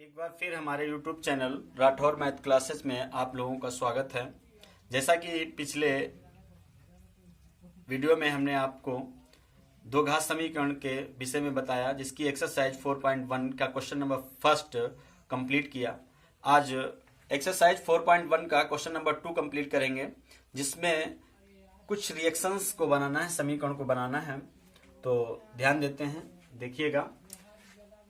एक बार फिर हमारे YouTube channel Rathore math classes में आप लोगों का स्वागत है। जैसा कि पिछले वीडियो में हमने आपको दो घात समीकरण के विषय में बताया, जिसकी एक्सरसाइज 4.1 का क्वेश्चन नंबर फर्स्ट कंप्लीट किया। आज एक्सरसाइज 4.1 का क्वेश्चन नंबर 2 कंप्लीट करेंगे, जिसमें कुछ रिएक्शंस को बनाना है, समीकरण को बनाना है। तो ध्यान देते हैं, देखिएगा।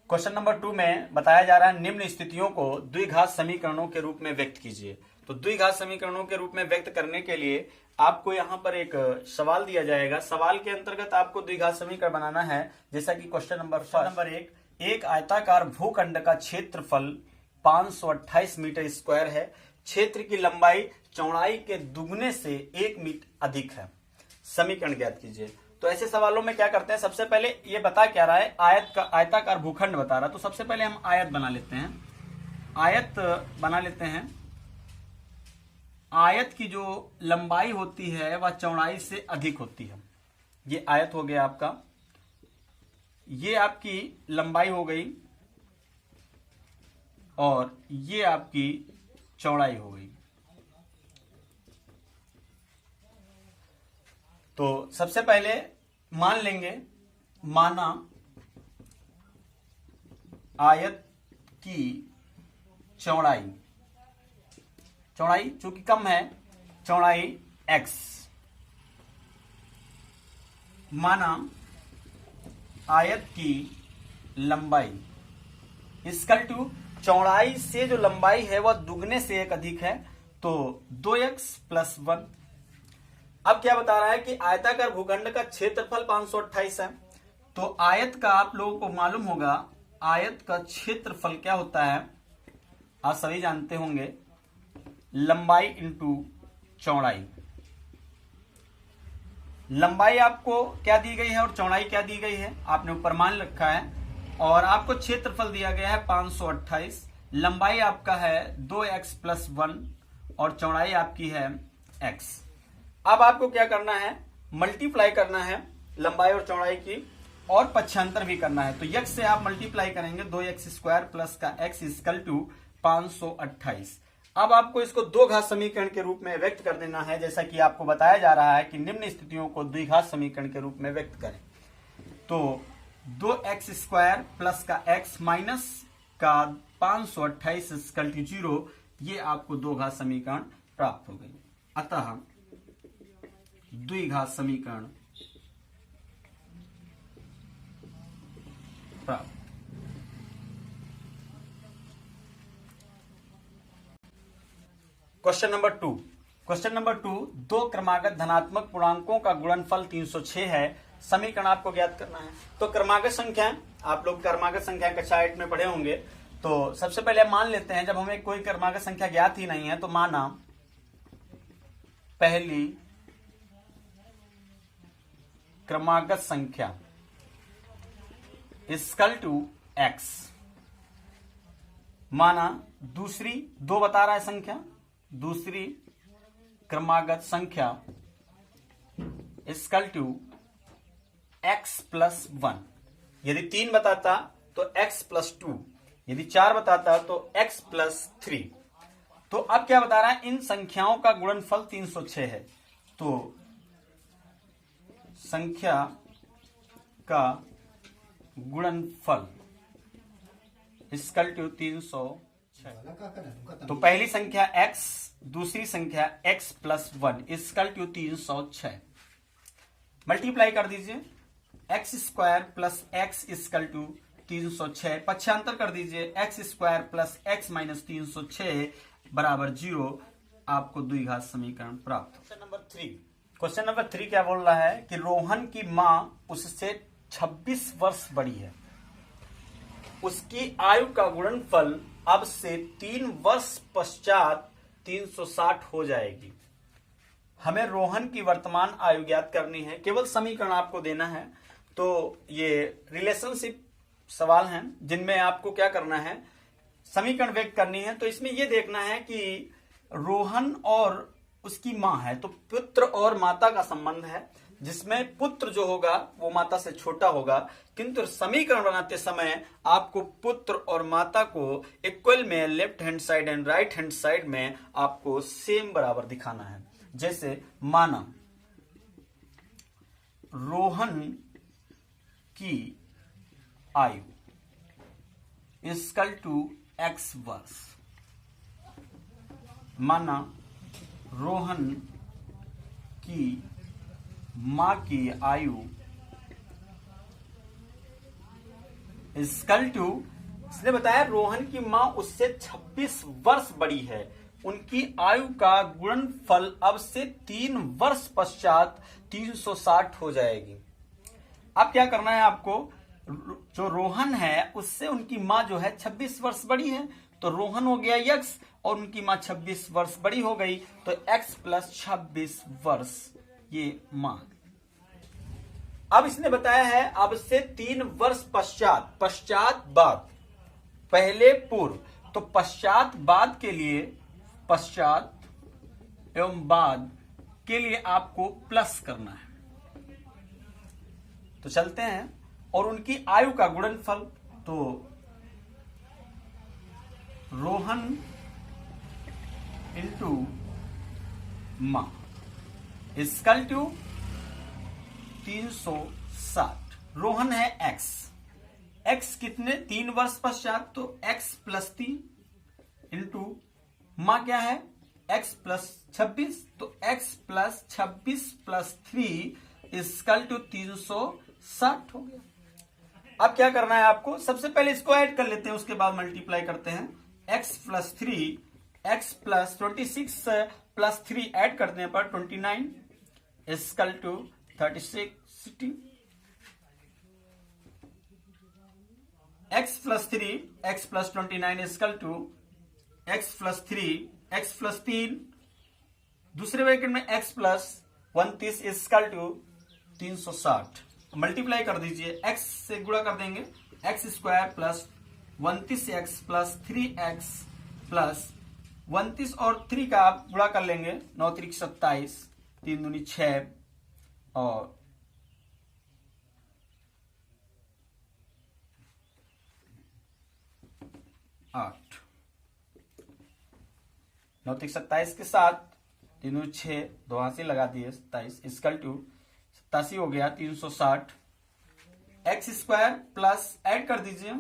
क्वेश्चन नंबर 2 में बताया जा रहा है निम्न स्थितियों को द्विघात समीकरणों के रूप में व्यक्त कीजिए। तो द्विघात समीकरणों के रूप में व्यक्त करने के लिए आपको यहाँ पर एक सवाल दिया जाएगा। सवाल के अंतर्गत आपको द्विघात समीकरण बनाना है, जैसा कि क्वेश्चन नंबर 1, एक आयताकार भूखंड का क्षेत्रफल 528 मीटर स्क्वायर है। क्षेत्र की लंबाई चौड़ाई के दुगने से 1 मीटर अधिक है। समीकरण ज्ञात कीजिए। तो ऐसे सवालों में क्या करते हैं, सबसे पहले ये बता क्या रहा है, आयताकार भूखंड बता रहा है। तो सबसे पहले हम आयत बना लेते हैं। आयत बना लेते हैं। आयत की जो लंबाई होती है वह चौड़ाई से अधिक होती है। ये आयत हो गया आपका, ये आपकी लंबाई हो गई और ये आपकी चौड़ाई हो गई। तो सबसे पहले मान लेंगे, माना आयत की चौड़ाई चूंकि कम है, चौड़ाई x, माना आयत की लंबाई इक्वल टू चौड़ाई से जो लंबाई है वह दुगने से 1 अधिक है, तो 2x + 1। अब क्या बता रहा है कि आयताकार भूखंड का क्षेत्रफल 528 है। तो आयत का आप लोगों को मालूम होगा, आयत का क्षेत्रफल क्या होता है, आप सभी जानते होंगे, लंबाई इंटू चौड़ाई। लंबाई आपको क्या दी गई है और चौड़ाई क्या दी गई है, आपने ऊपर मान रखा है, और आपको क्षेत्रफल दिया गया है 528। लंबाई आपका है 2x + 1 और चौड़ाई आपकी है x। अब आपको क्या करना है, मल्टीप्लाई करना है लंबाई और चौड़ाई की, और पक्षांतर भी करना है। तो x से आप मल्टीप्लाई करेंगे, 2x² प्लस का x = 528। अब आपको इसको दो घात समीकरण के रूप में व्यक्त कर देना है, जैसा कि आपको बताया जा रहा है कि निम्न स्थितियों को द्विघात समीकरण के रूप में व्यक्त करें। तो 2x² प्लस का x माइनस का 528 = 0, ये आपको दो घात समीकरण प्राप्त हो गई। अतः द्विघात समीकरण प्राप्त। क्वेश्चन नंबर 2, दो क्रमागत धनात्मक पूर्णांकों का गुणनफल 306 है। समीकरण आपको ज्ञात करना है। तो क्रमागत संख्या, आप लोग क्रमागत संख्या कक्षा 8 में पढ़े होंगे। तो सबसे पहले मान लेते हैं, जब हमें कोई क्रमागत संख्या ज्ञात ही नहीं है, तो माना पहली क्रमागत संख्या = x, माना दूसरी, दो बता रहा है संख्या, दूसरी क्रमागत संख्या = x + 1। यदि 3 बताता तो x + 2, यदि 4 बताता तो x + 3। तो अब क्या बता रहा है, इन संख्याओं का गुणनफल 306 है। तो संख्या का गुणनफल = 306। तो पहली संख्या x, दूसरी संख्या x + 1 = 306। मल्टीप्लाई कर दीजिए, x² प्लस x = 306। पक्षांतर कर दीजिए, x² प्लस x - 306 = 0। आपको द्विघात समीकरण प्राप्त। क्वेश्चन नंबर 3 क्या बोल रहा है कि रोहन की मां उससे 26 वर्ष बड़ी है। उसकी आयु का गुणनफल अब से 3 वर्ष पश्चात 360 हो जाएगी। हमें रोहन की वर्तमान आयु ज्ञात करनी है, केवल समीकरण आपको देना है। तो ये रिलेशनशिप सवाल हैं, जिनमें आपको क्या करना है, समीकरण व्यक्त करनी है। तो इसमें यह देखना है कि रोहन और उसकी मां है, तो पुत्र और माता का संबंध है। जिसमें पुत्र जो होगा वो माता से छोटा होगा, किंतु समीकरण बनाते समय आपको पुत्र और माता को इक्वल में left hand side and right hand side में आपको सेम बराबर दिखाना है। जैसे माना रोहन की आयु इक्वल टू x वर्ष। माना रोहन की मां की आयु इक्वल टू, इसने बताया रोहन की मां उससे 26 वर्ष बड़ी है, उनकी आयु का गुणनफल अब से 3 वर्ष पश्चात 360 हो जाएगी। अब क्या करना है आपको, जो रोहन है उससे उनकी मां जो है 26 वर्ष बड़ी है, तो रोहन हो गया x और उनकी मां 26 वर्ष बड़ी हो गई, तो x प्लस 26 वर्ष ये मां। अब इसने बताया है अब से 3 वर्ष पश्चात, पश्चात बाद, पहले पूर्व, तो पश्चात बाद के लिए, पश्चात एवं बाद के लिए आपको प्लस करना है। तो चलते हैं, और उनकी आयु का गुणनफल, तो रोहन इंटू मां इक्वल टू 360। रोहन है x, x कितने 3 वर्ष पश्चात, तो x प्लस 3 इंटू मां क्या है x प्लस 26, तो x plus 26 plus 3 equal to 360 हो गया। अब क्या करना है आपको, सबसे पहले इसको ऐड कर लेते हैं, उसके बाद मल्टीप्लाई करते हैं। x plus 3, x plus 26 plus 3 add करने पर 29 equal to 360। x plus 3, x plus 29 equal to x plus 3, x plus 3 दूसरे ब्रैकेट में x plus 29 equal to 360। Multiply कर दीजिए, x से गुणा कर देंगे, x square plus 29x plus 3x plus 29 और 3 का आप गुणा कर लेंगे, 9 3 27, 3 दूनी 6 और 8, 9 3 27 के साथ 3 दूनी 6, 2 हाथ से लगा दिए 27 इक्वल टू 87 हो गया 360। एक्स स्क्वायर प्लस ऐड कर दीजिए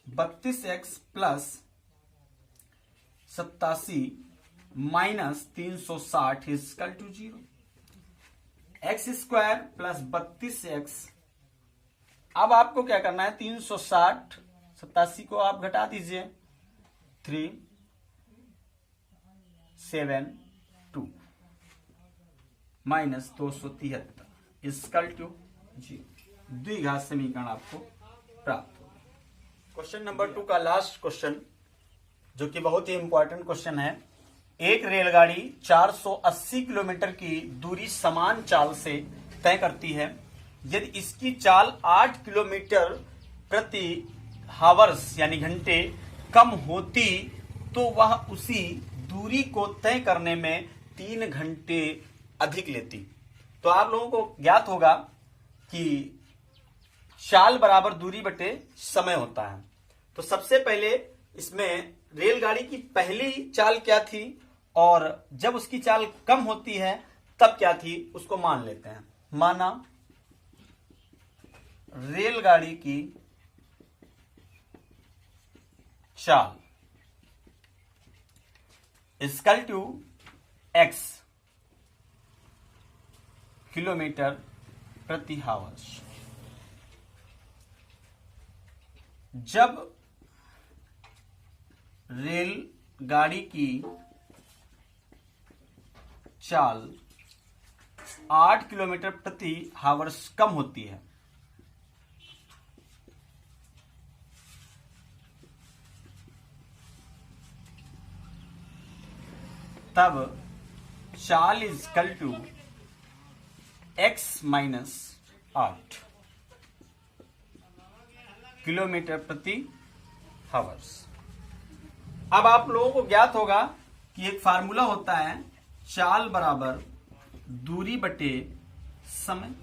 32x plus 87 minus 360 equal to 0। X square plus 32x, अब आपको क्या करना है, 360 87 को आप घटा दीजिए, 3 7 2 माइनस 273 इक्वल टू 0। द्विघात समीकरण आपको प्राप्त होगा। क्वेश्चन नंबर 2 का लास्ट क्वेश्चन, जो कि बहुत ही इंपॉर्टेंट क्वेश्चन है। एक रेलगाड़ी 480 किलोमीटर की दूरी समान चाल से तय करती है। यदि इसकी चाल 8 किलोमीटर प्रति हावर्स यानी घंटे कम होती तो वह उसी दूरी को तय करने में 3 घंटे अधिक लेती। तो आप लोगों को ज्ञात होगा कि चाल बराबर दूरी बटे समय होता है। तो सबसे पहले इसमें रेलगाड़ी की पहली चाल क्या थी और जब उसकी चाल कम होती है तब क्या थी, उसको मान लेते हैं। माना रेलगाड़ी की चाल इक्वल टू x किलोमीटर प्रति हावर्स। जब रेलगाड़ी की चाल 8 किलोमीटर प्रति हावर्स कम होती है तब चाल equal to x minus 8 kilometre प्रति हावर्स। अब आप लोगों को ज्ञात होगा कि एक फार्मूला होता है, चाल बराबर दूरी बटे समय।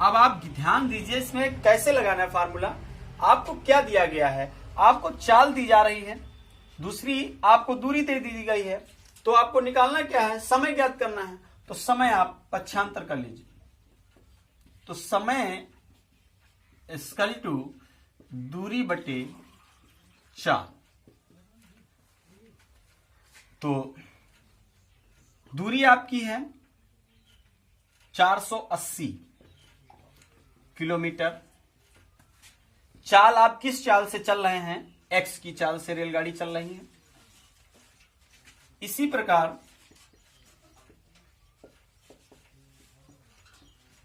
अब आप ध्यान दीजिए इसमें कैसे लगाना है फार्मूला। आपको क्या दिया गया है, आपको चाल दी जा रही है, दूसरी आपको दूरी दे दी गई है, तो आपको निकालना क्या है, समय ज्ञात करना है। तो समय आप पक्षांतर कर लीजिए, तो समय इक्वल टू दूरी बटे चाल। तो दूरी आपकी है 480 किलोमीटर। चाल आप किस चाल से चल रहे हैं, एक्स की चाल से रेलगाड़ी चल रही है। इसी प्रकार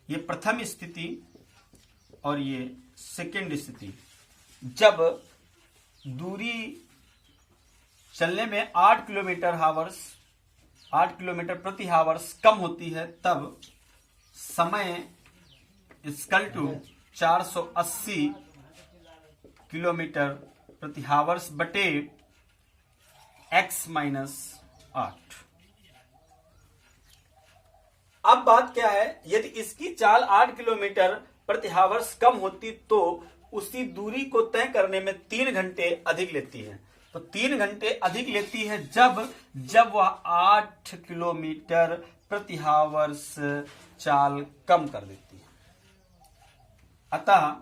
ये प्रथम स्थिति और ये सेकेंड स्थिति, जब दूरी चलने में 8 किलोमीटर प्रति हावर्स कम होती है, तब समय इक्वल टू 480 किलोमीटर प्रति हावर्स बटे x माइनस 8। अब बात क्या है, यदि इसकी चाल 8 किलोमीटर प्रति हावर्स कम होती तो उसी दूरी को तय करने में 3 घंटे अधिक लेती है। तो 3 घंटे अधिक लेती है जब वह 8 किलोमीटर प्रति हावर्स चाल कम कर देती है। अतः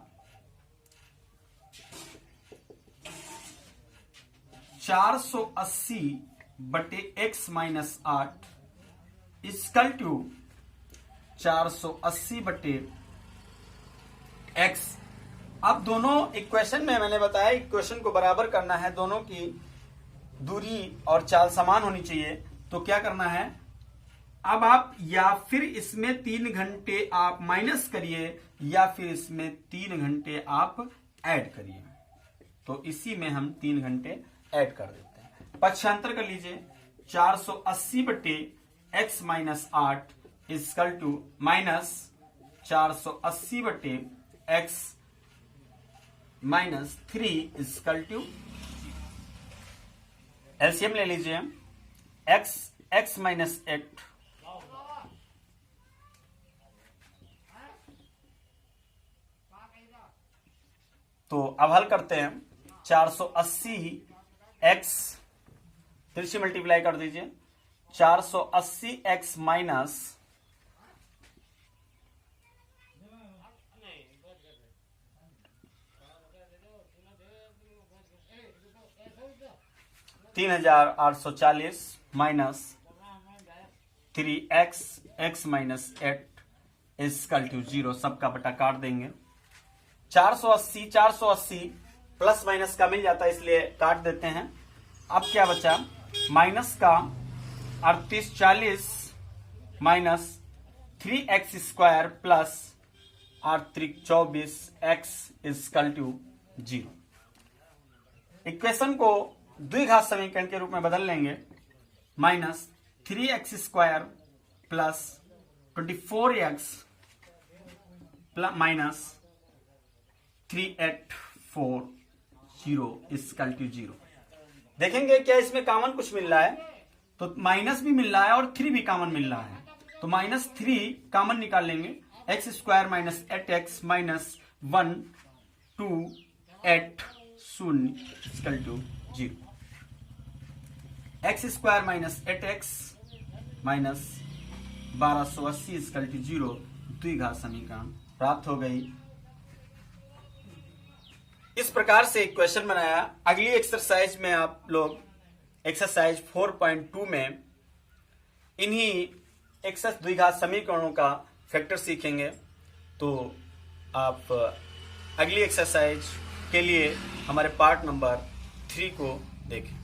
480 बटे x माइनस 8 इक्वल टू 480 बटे x। अब दोनों इक्वेशन में मैंने बताया इक्वेशन को बराबर करना है, दोनों की दूरी और चाल समान होनी चाहिए। तो क्या करना है, अब आप या फिर इसमें 3 घंटे आप माइनस करिए या फिर इसमें 3 घंटे आप ऐड करिए। तो इसी में हम 3 घंटे ऐड कर देते हैं। पक्षांतर कर लीजिए, 480 बटे x minus 8 equal to minus 480 बटे x minus 3 equal to, LCM ले लीजिए, x माइनस 8 तो अब हल करते हैं। 480 x फिर से मल्टीप्लाई कर दीजिए, 480 x minus 3840 minus 3x x minus 8 equal to 0। सबका बटा काट देंगे। 480 प्लस माइनस का मिल जाता है, इसलिए काट देते हैं। अब क्या बचा, माइनस का 3840 minus 3x square plus 8×3 24 equal to 0। Equation को द्विघात समीकरण के रूप में बदल लेंगे। Minus 3x square plus 24x minus 3840 equal to 0। देखेंगे क्या इसमें कॉमन कुछ मिल रहा है, तो माइनस भी मिल रहा है और 3 भी कॉमन मिल रहा है। तो माइनस 3 कॉमन निकाल लेंगे, x square minus 8x minus 1 2 8 0 equal to 0। x square minus 8x minus 1280 equal to 0 द्विघात समीकरण प्राप्त हो गई। इस प्रकार से इक्वेशन बनाया। अगली एक्सरसाइज में आप लोग एक्सरसाइज 4.2 में इन्हीं एक्स द्विघात समीकरणों का फैक्टर सीखेंगे। तो आप अगली एक्सरसाइज के लिए हमारे पार्ट नंबर 3 को देखें।